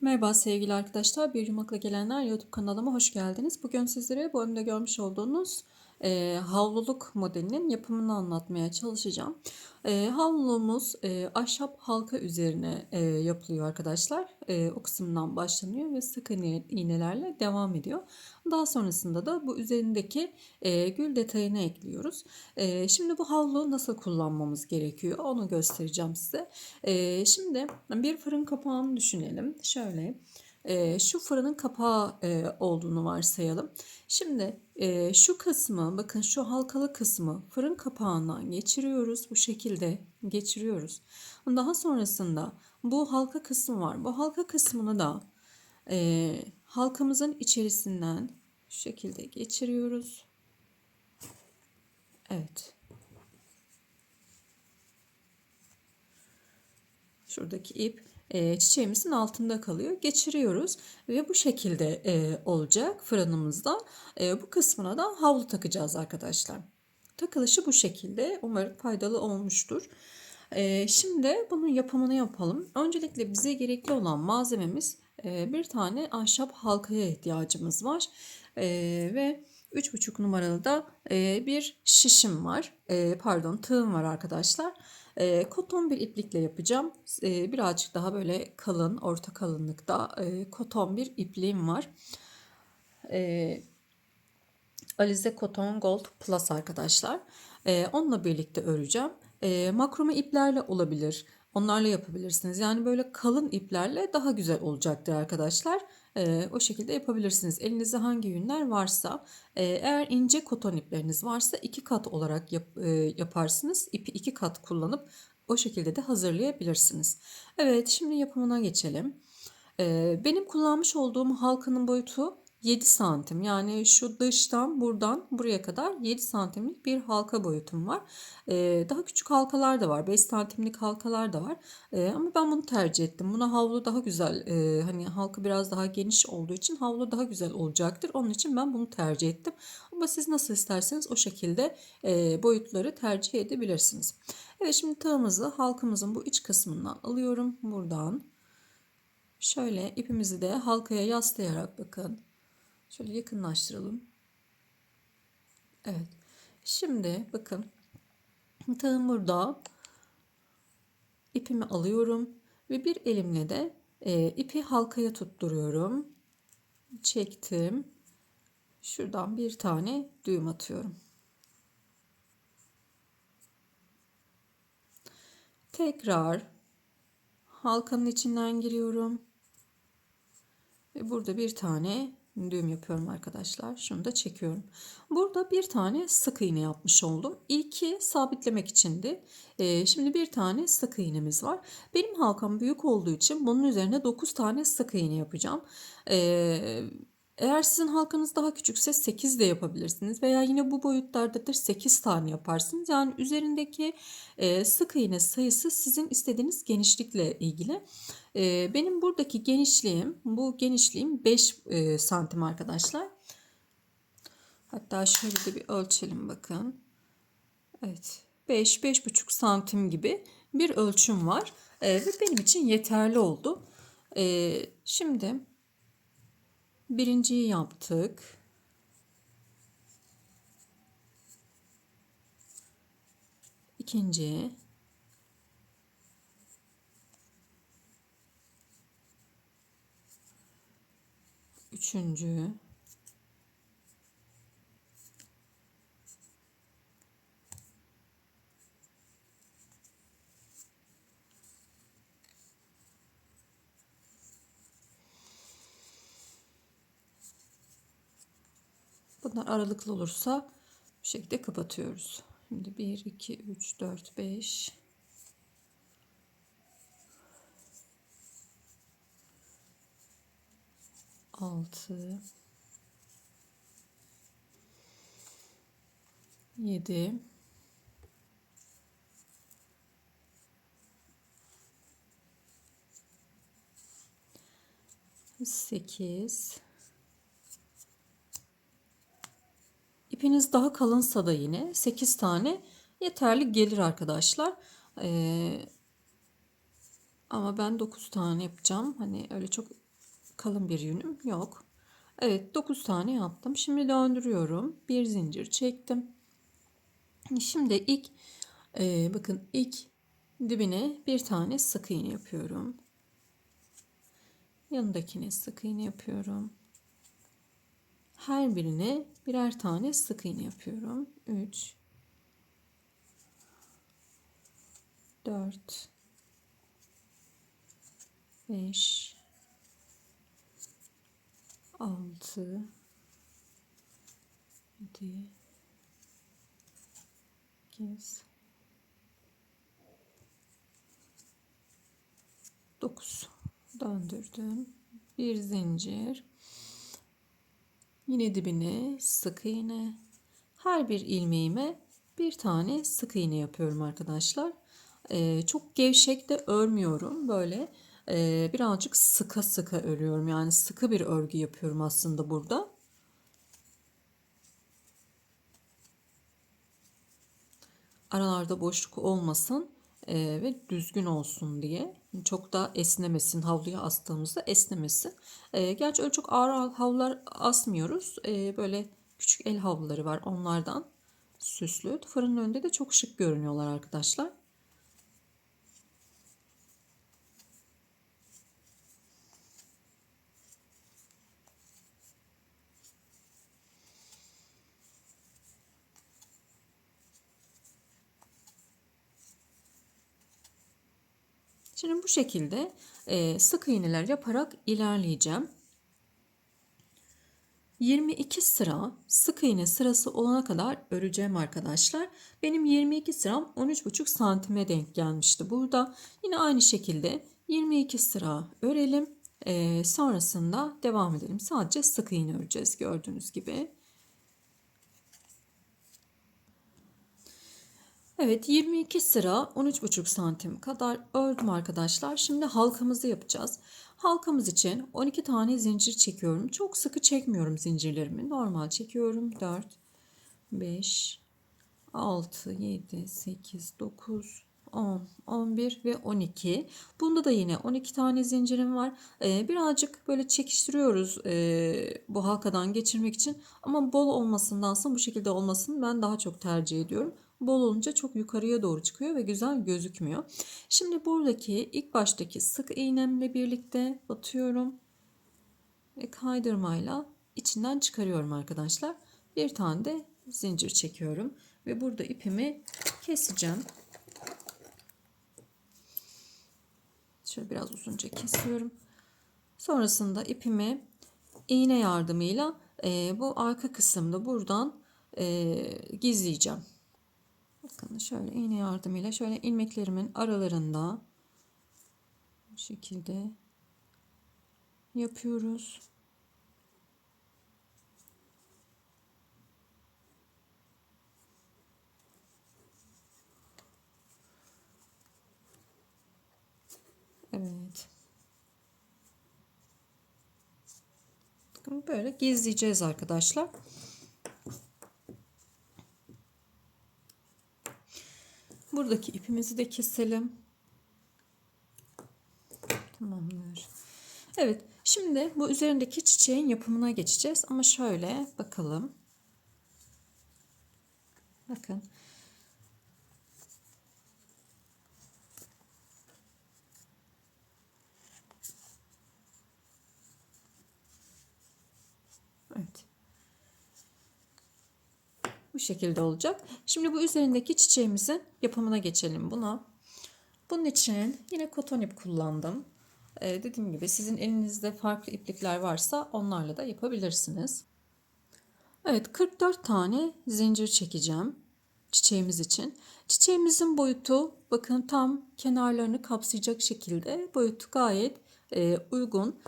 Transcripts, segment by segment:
Merhaba sevgili arkadaşlar, Bir Yumakla Gelenler YouTube kanalıma hoş geldiniz. Bugün sizlere bu önümde görmüş olduğunuz havluluk modelinin yapımını anlatmaya çalışacağım. Havluluğumuz ahşap halka üzerine yapılıyor arkadaşlar. O kısımdan başlanıyor ve sık iğnelerle devam ediyor. Daha sonrasında da bu üzerindeki gül detayını ekliyoruz. Şimdi bu havluyu nasıl kullanmamız gerekiyor onu göstereceğim size. Şimdi bir fırın kapağını düşünelim. Şöyle şu fırının kapağı olduğunu varsayalım. Şimdi şu kısmı, bakın şu halkalı kısmı fırın kapağından geçiriyoruz. Bu şekilde geçiriyoruz. Daha sonrasında bu halka kısmı var. Bu halka kısmını da halkamızın içerisinden şu şekilde geçiriyoruz. Evet. Şuradaki ip çiçeğimizin altında kalıyor. Geçiriyoruz ve bu şekilde olacak fırınımızda. Bu kısmına da havlu takacağız arkadaşlar. Takılışı bu şekilde. Umarım faydalı olmuştur. Şimdi bunun yapımını yapalım. Öncelikle bize gerekli olan malzememiz bir tane ahşap halkaya ihtiyacımız var. Ve 3,5 numaralı da bir şişim var. Pardon, tığım var arkadaşlar. Koton bir iplikle yapacağım. Birazcık daha böyle kalın, orta kalınlıkta koton bir ipliğim var. Alize Cotton Gold Plus arkadaşlar. Onunla birlikte öreceğim. Makrome iplerle olabilir. Onlarla yapabilirsiniz. Yani böyle kalın iplerle daha güzel olacaktır arkadaşlar. O şekilde yapabilirsiniz. Elinizde hangi yünler varsa. Eğer ince koton ipleriniz varsa 2 kat olarak yaparsınız. İpi 2 kat kullanıp o şekilde de hazırlayabilirsiniz. Evet, şimdi yapımına geçelim. Benim kullanmış olduğum halkanın boyutu 7 santim. Yani şu dıştan buradan buraya kadar 7 santimlik bir halka boyutum var. Daha küçük halkalar da var. 5 santimlik halkalar da var. Ama ben bunu tercih ettim. Buna havlu daha güzel. Hani halka biraz daha geniş olduğu için havlu daha güzel olacaktır. Onun için ben bunu tercih ettim. Ama siz nasıl isterseniz o şekilde boyutları tercih edebilirsiniz. Evet, şimdi tığımızı halkamızın bu iç kısmından alıyorum. Buradan. Şöyle ipimizi de halkaya yaslayarak bakın. Şöyle yakınlaştıralım. Evet. Şimdi bakın. Tığım burada. İpimi alıyorum. Ve bir elimle de ipi halkaya tutturuyorum. Çektim. Şuradan bir tane düğüm atıyorum. Tekrar halkanın içinden giriyorum. Ve burada bir tane düğüm yapıyorum arkadaşlar. Şunu da çekiyorum. Burada bir tane sık iğne yapmış oldum. İlki sabitlemek içindi. Şimdi bir tane sık iğnemiz var. Benim halkam büyük olduğu için bunun üzerine 9 tane sık iğne yapacağım. Eğer sizin halkanız daha küçükse 8 de yapabilirsiniz veya yine bu boyutlardadır 8 tane yaparsınız. Yani üzerindeki sık iğne sayısı sizin istediğiniz genişlikle ilgili. Benim buradaki genişliğim, bu genişliğim 5 santim arkadaşlar. Hatta şöyle de bir ölçelim bakın. Evet, 5-5,5 santim gibi bir ölçüm var. Ve benim için yeterli oldu. Şimdi birinciyi yaptık. İkinci. Üçüncü. Bunlar aralıklı olursa bu şekilde kapatıyoruz. Şimdi 1, 2, 3, 4, 5, 6, 7, 8. İpiniz daha kalınsa da yine 8 tane yeterli gelir arkadaşlar. Ama ben 9 tane yapacağım. Hani öyle çok kalın bir yünüm yok. Evet, 9 tane yaptım. Şimdi döndürüyorum. Bir zincir çektim. Şimdi bakın ilk dibine bir tane sık iğne yapıyorum. Yanındakine sık iğne yapıyorum. Her birine birer tane sık iğne yapıyorum. 3 4 5 6 7 8 9 döndürdüm. Bir zincir. Yine dibine sık iğne. Her bir ilmeğime bir tane sık iğne yapıyorum arkadaşlar. Çok gevşek de örmüyorum. Böyle birazcık sıka sıka örüyorum. Yani sıkı bir örgü yapıyorum aslında burada. Aralarda boşluk olmasın ve düzgün olsun diye. Çok da esnemesin. Havluya astığımızda esnemesin. Gerçi öyle çok ağır havlular asmıyoruz. Böyle küçük el havluları var, onlardan süslü. Fırının önünde de çok şık görünüyorlar arkadaşlar. Şimdi bu şekilde sık iğneler yaparak ilerleyeceğim. 22 sıra sık iğne sırası olana kadar öreceğim arkadaşlar. Benim 22 sıram 13,5 santime denk gelmişti. Burada yine aynı şekilde 22 sıra örelim. Sonrasında devam edelim. Sadece sık iğne öreceğiz gördüğünüz gibi. Evet, 22 sıra 13,5 santim kadar ördüm arkadaşlar. Şimdi halkamızı yapacağız. Halkamız için 12 tane zincir çekiyorum. Çok sıkı çekmiyorum zincirlerimi. Normal çekiyorum. 4, 5, 6, 7, 8, 9, 10, 11 ve 12. Bunda da yine 12 tane zincirim var. Birazcık böyle çekiştiriyoruz bu halkadan geçirmek için. Ama bol olmasındansa bu şekilde olmasını ben daha çok tercih ediyorum. Bol olunca çok yukarıya doğru çıkıyor ve güzel gözükmüyor. Şimdi buradaki ilk baştaki sık iğnemle birlikte batıyorum ve kaydırmayla içinden çıkarıyorum arkadaşlar. Bir tane de zincir çekiyorum ve burada ipimi keseceğim. Şöyle biraz uzunca kesiyorum. Sonrasında ipimi iğne yardımıyla bu arka kısımda buradan gizleyeceğim. Bakın şöyle iğne yardımıyla şöyle ilmeklerimin aralarında bu şekilde yapıyoruz. Evet. Bakın böyle gizleyeceğiz arkadaşlar. Buradaki ipimizi de keselim. Tamamdır. Evet, şimdi bu üzerindeki çiçeğin yapımına geçeceğiz ama şöyle bakalım. Bakın. Evet. Bu şekilde olacak. Şimdi bu üzerindeki çiçeğimizin yapımına geçelim buna. Bunun için yine koton ip kullandım. Dediğim gibi sizin elinizde farklı iplikler varsa onlarla da yapabilirsiniz. Evet, 44 tane zincir çekeceğim çiçeğimiz için. Çiçeğimizin boyutu bakın tam kenarlarını kapsayacak şekilde boyutu gayet uygun.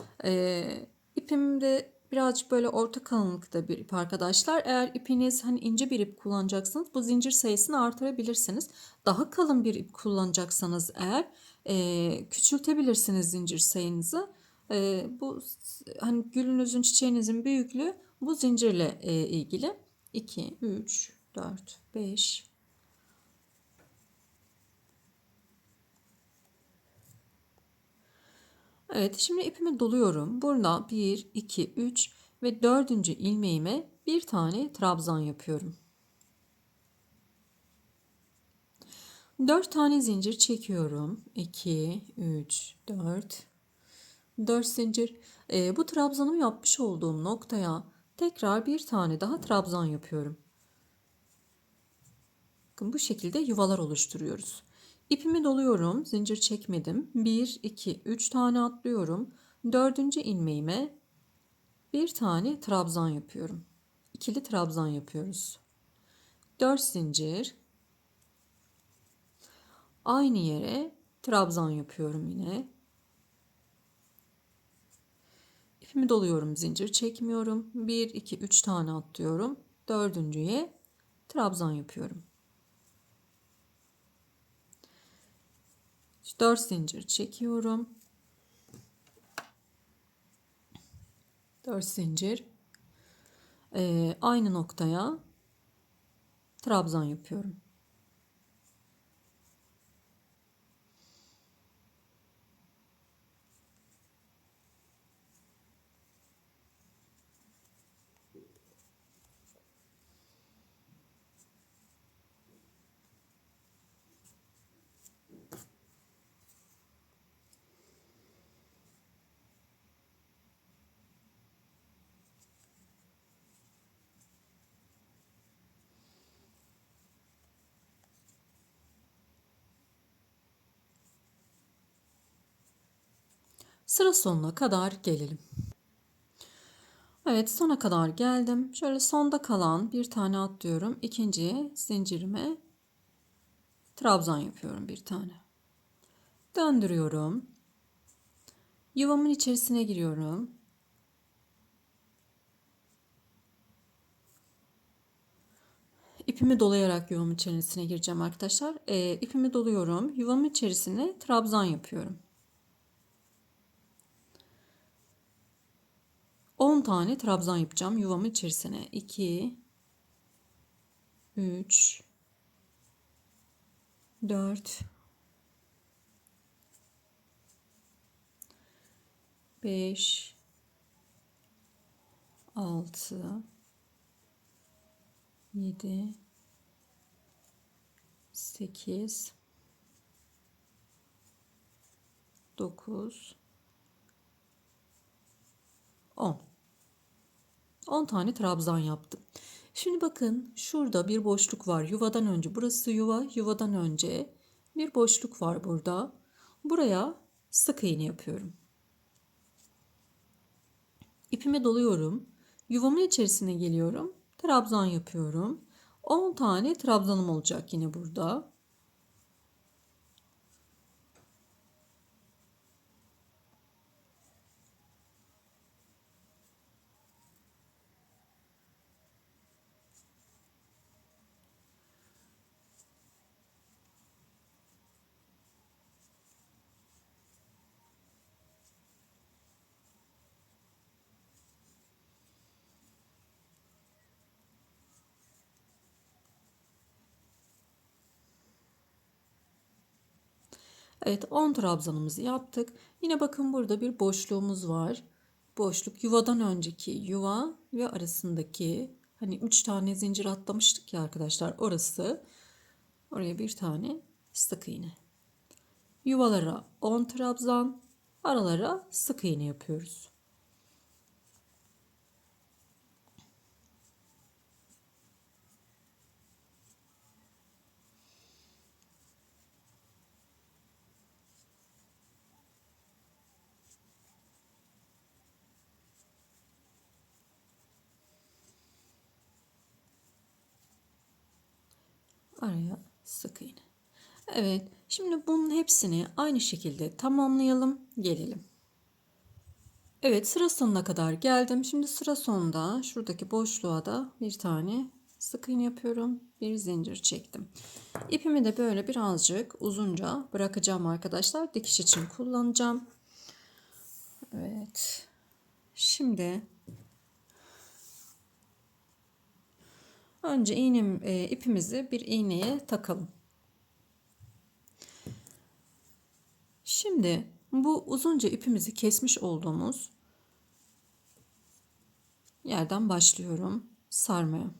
İpim de birazcık böyle orta kalınlıkta bir ip arkadaşlar. Eğer ipiniz hani ince bir ip kullanacaksanız bu zincir sayısını artırabilirsiniz. Daha kalın bir ip kullanacaksanız eğer küçültebilirsiniz zincir sayınızı. Bu hani gülünüzün çiçeğinizin büyüklüğü bu zincirle ilgili. 2, 3, 4, 5, Evet, şimdi ipimi doluyorum. Burada 1, 2, 3 ve dördüncü ilmeğime bir tane trabzan yapıyorum. 4 tane zincir çekiyorum. 2, 3, 4. 4 zincir. Bu trabzanımı yapmış olduğum noktaya tekrar bir tane daha trabzan yapıyorum. Bakın bu şekilde yuvalar oluşturuyoruz. İpimi doluyorum. Zincir çekmedim. 1, 2, 3 tane atlıyorum. Dördüncü ilmeğime bir tane trabzan yapıyorum. İkili trabzan yapıyoruz. 4 zincir. Aynı yere trabzan yapıyorum yine. İpimi doluyorum, zincir çekmiyorum. 1, 2, 3 tane atlıyorum. Dördüncüye trabzan yapıyorum. 4 zincir çekiyorum. 4 zincir. Aynı noktaya trabzan yapıyorum. Sıra sonuna kadar gelelim. Evet, sona kadar geldim. Şöyle sonda kalan bir tane atlıyorum. İkinci zincirime trabzan yapıyorum bir tane. Döndürüyorum. Yuvamın içerisine giriyorum. İpimi dolayarak yuvamın içerisine gireceğim arkadaşlar. İpimi doluyorum. Yuvamın içerisine trabzan yapıyorum. 10 tane trabzan yapacağım yuvamın içerisine. 2, 3, 4, 5, 6, 7, 8, 9, 10. 10 tane trabzan yaptım. Şimdi bakın şurada bir boşluk var. Yuvadan önce burası yuva. Yuvadan önce bir boşluk var burada. Buraya sık iğne yapıyorum. İpimi doluyorum. Yuvamın içerisine geliyorum. Trabzan yapıyorum. 10 tane trabzanım olacak yine burada. Evet, 10 trabzanımızı yaptık. Yine bakın burada bir boşluğumuz var. Boşluk yuvadan önceki yuva ve arasındaki hani 3 tane zincir atlamıştık ya arkadaşlar, orası. Oraya bir tane sık iğne. Yuvalara 10 trabzan, aralara sık iğne yapıyoruz. Araya sık iğne. Evet, şimdi bunun hepsini aynı şekilde tamamlayalım, gelelim. Evet, sıra sonuna kadar geldim. Şimdi sıra sonunda şuradaki boşluğa da bir tane sık iğne yapıyorum. Bir zincir çektim. İpimi de böyle birazcık uzunca bırakacağım arkadaşlar. Dikiş için kullanacağım. Evet. Şimdi önce ipimizi bir iğneye takalım. Şimdi Bu uzunca ipimizi kesmiş olduğumuz yerden başlıyorum sarmaya.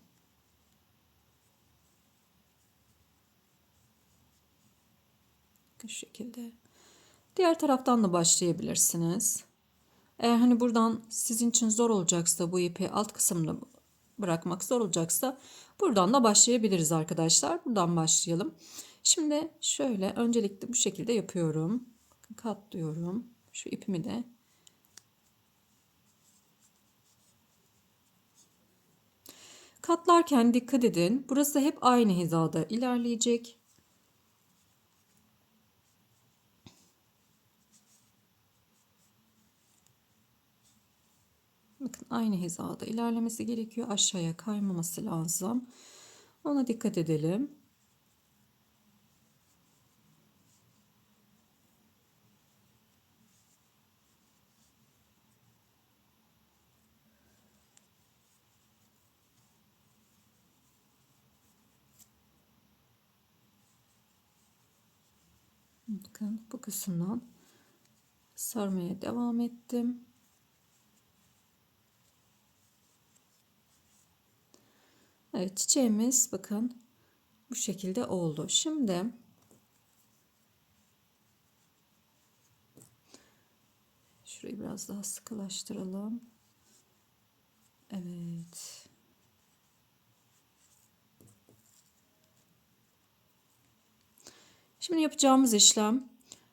Şu şekilde. Diğer taraftan da başlayabilirsiniz. Eğer hani buradan sizin için zor olacaksa, bu ipi alt kısımda bırakmak zor olacaksa buradan da başlayabiliriz arkadaşlar. Buradan başlayalım. Şimdi şöyle öncelikle bu şekilde yapıyorum. Katlıyorum. Şu ipimi de katlarken dikkat edin. Burası hep aynı hizada ilerleyecek. Bakın aynı hizada ilerlemesi gerekiyor. Aşağıya kaymaması lazım. Ona dikkat edelim. Bakın bu kısımdan sarmaya devam ettim. Evet, çiçeğimiz bakın bu şekilde oldu. Şimdi şurayı biraz daha sıkılaştıralım. Evet. Şimdi yapacağımız işlem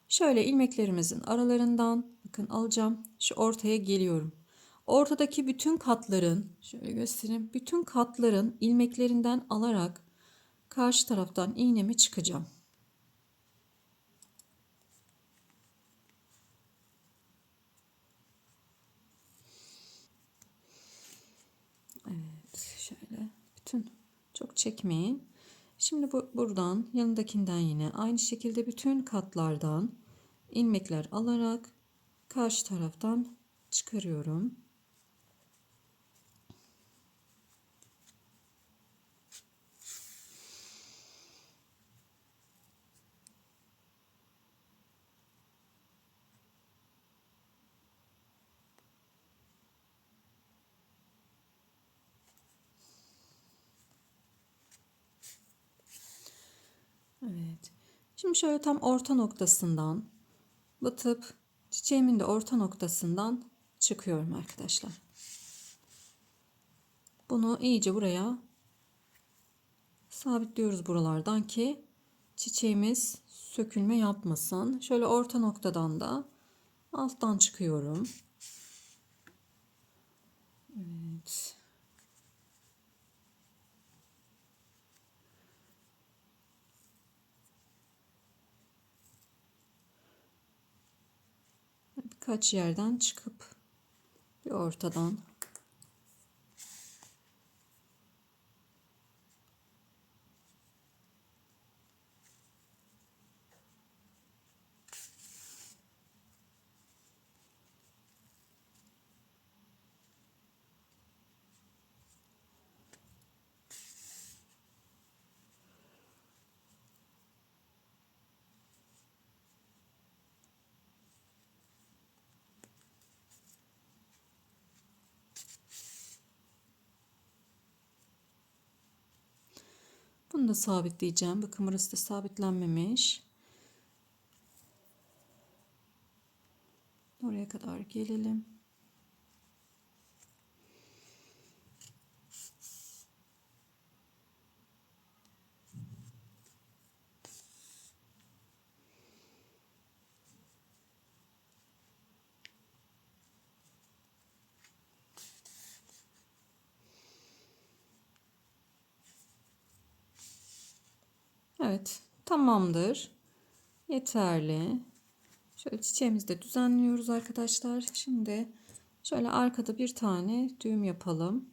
şöyle ilmeklerimizin aralarından bakın alacağım. Şu ortaya geliyorum. Ortadaki bütün katların şöyle göstereyim. Bütün katların ilmeklerinden alarak karşı taraftan iğnemi çıkacağım. Evet, şöyle bütün çok çekmeyin. Şimdi buradan yanındakinden yine aynı şekilde bütün katlardan ilmekler alarak karşı taraftan çıkarıyorum. Evet. Şimdi şöyle tam orta noktasından batıp çiçeğimin de orta noktasından çıkıyorum arkadaşlar. Bunu iyice buraya sabitliyoruz buralardan ki çiçeğimiz sökülme yapmasın. Şöyle orta noktadan da alttan çıkıyorum. Evet. Birkaç yerden çıkıp bir ortadan bunu da sabitleyeceğim. Bakın burası da sabitlenmemiş. Oraya kadar gelelim. Evet, tamamdır. Yeterli. Şöyle çiçeğimizi de düzenliyoruz arkadaşlar. Şimdi şöyle arkada bir tane düğüm yapalım.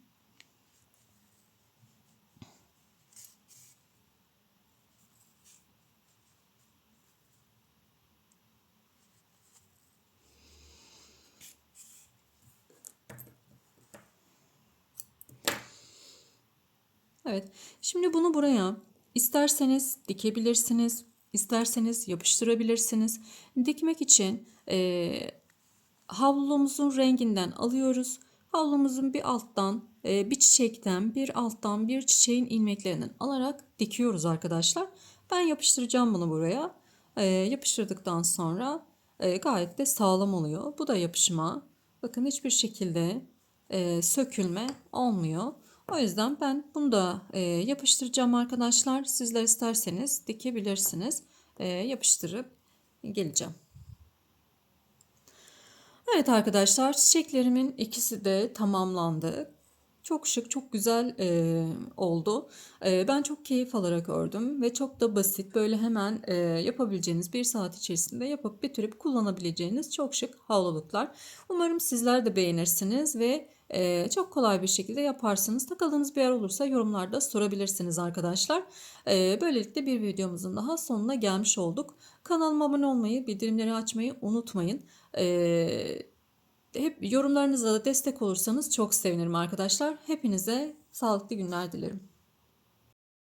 Evet. Şimdi bunu buraya isterseniz dikebilirsiniz. İsterseniz yapıştırabilirsiniz. Dikmek için havlumuzun renginden alıyoruz. Havlumuzun bir alttan bir çiçekten, bir alttan bir çiçeğin ilmeklerinden alarak dikiyoruz arkadaşlar. Ben yapıştıracağım bunu buraya. Yapıştırdıktan sonra gayet de sağlam oluyor. Bu da yapışma. Bakın hiçbir şekilde sökülme olmuyor. O yüzden ben bunu da yapıştıracağım arkadaşlar. Sizler isterseniz dikebilirsiniz. Yapıştırıp geleceğim. Evet arkadaşlar, çiçeklerimin ikisi de tamamlandı. Çok şık, çok güzel oldu. Ben çok keyif alarak ördüm ve çok da basit, böyle hemen yapabileceğiniz, bir saat içerisinde yapıp bitirip kullanabileceğiniz çok şık havluluklar. Umarım sizler de beğenirsiniz ve çok kolay bir şekilde yaparsınız. Takıldığınız bir yer olursa yorumlarda sorabilirsiniz arkadaşlar. Böylelikle bir videomuzun daha sonuna gelmiş olduk. Kanalıma abone olmayı, bildirimleri açmayı unutmayın. Hep yorumlarınıza da destek olursanız çok sevinirim arkadaşlar. Hepinize sağlıklı günler dilerim.